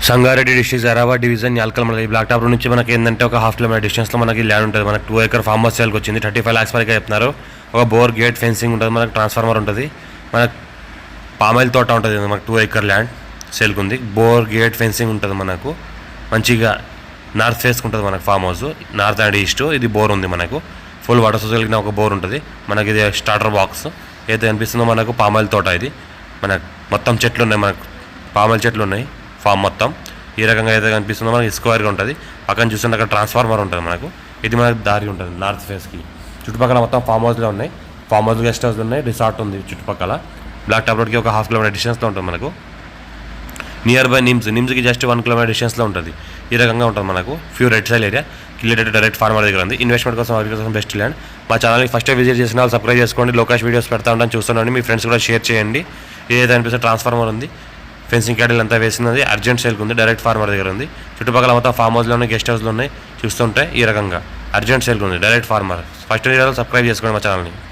Sangareddy district Zaheerabad division Yalkal మనకి black top నుంచి మనకి ఏంటంటే ఒక హాఫ్ కిలోమీటర్ డిస్టెన్స్లో మనకి ల్యాండ్ ఉంటుంది. మనకి 2 acre ఫార్మ్ హౌస్ సేల్కి వచ్చింది. 35 lakhs వరకు చెప్తున్నారు. ఒక బోర్ గేట్ ఫెన్సింగ్ ఉంటుంది, మనకి ట్రాన్స్ఫార్మర్ ఉంటుంది, మనకు పామాయిల్ తోట ఉంటుంది. మనకు 2 acre ల్యాండ్ సేల్కి ఉంది. బోర్ గేట్ ఫెన్సింగ్ ఉంటుంది. మనకు మంచిగా నార్త్ ఫేస్కి ఉంటుంది మనకు farm house, north and east. ఇది బోర్ ఉంది, మనకు ఫుల్ వాటర్ సోర్స్ కలిగిన ఒక బోర్ ఉంటుంది. మనకి ఇది స్టార్టర్ బాక్స్ ఏదైతే కనిపిస్తుందో మనకు పామాయిల్ తోట. ఇది మనకు మొత్తం చెట్లు ఉన్నాయి, మనకు పామాయిల్ చెట్లు ఉన్నాయి ఫామ్ మొత్తం. ఈ రకంగా ఏదైతే కనిపిస్తుందో మనకి స్క్వేర్గా ఉంటుంది. పక్కన చూస్తుంటే అక్కడ ట్రాన్స్ఫార్మర్ ఉంటుంది మనకు. ఇది మనకు దారి ఉంటుంది నార్త్ ఫేస్కి. చుట్టుపక్కల మొత్తం ఫామ్ హౌస్లో ఉన్నాయి. ఫామ్ హౌస్ గెస్ట్ హౌస్ ఉన్నాయి, రిసార్ట్ ఉంది చుట్టుపక్కల. బ్లాక్ టాప్ రోడ్కి ఒక హాఫ్ కిలోమీటర్ డిస్టెన్స్లో ఉంటుంది మనకు. నియర్ బై నిమ్స్కి జస్ట్ 1 kilometer డిస్టెన్స్లో ఉంటుంది. ఈ రకంగా ఉంటుంది మనకు. ఫ్యూ రెడ్ సైల్ ఏరియా కిలేటెడ్ డైరెక్ట్ ఫార్మర్ దగ్గర ఉంది. ఇన్వెస్ట్మెంట్ కోసం అగ్రికల్చర్ బెస్ట్ ల్యాండ్. మా ఛానల్ని ఫస్ట్ విజిట్ చేసిన వాళ్ళు సబ్స్క్రైబ్ చేసుకోండి. లోకేష్ వీడియోస్ పెడతా ఉంటాను, చూస్తున్నాండి. మీ ఫ్రెండ్స్ కూడా షేర్ చేయండి. ఏదైతే అనిపిస్తే ట్రాన్స్ఫార్మర్ ఉంది, ఫెన్సింగ్ క్యాడిల్ అంతా వేసినది, అర్జెంట్ సేల్కి ఉంది, డైరెక్ట్ ఫార్మర్ దగ్గర ఉంది. చుట్టుపక్కల మొత్తం ఫామ్ హౌస్లో ఉన్నాయి, గెస్ట్ హౌస్లో ఉన్నాయి. చూస్తుంటే ఈ రకంగా అర్జెంట్ సేల్కి ఉంది, డైరెక్ట్ ఫార్మర్. ఫస్ట్ వీడియోలో సబ్స్క్రైబ్ చేసుకోండి మా ఛానల్ని.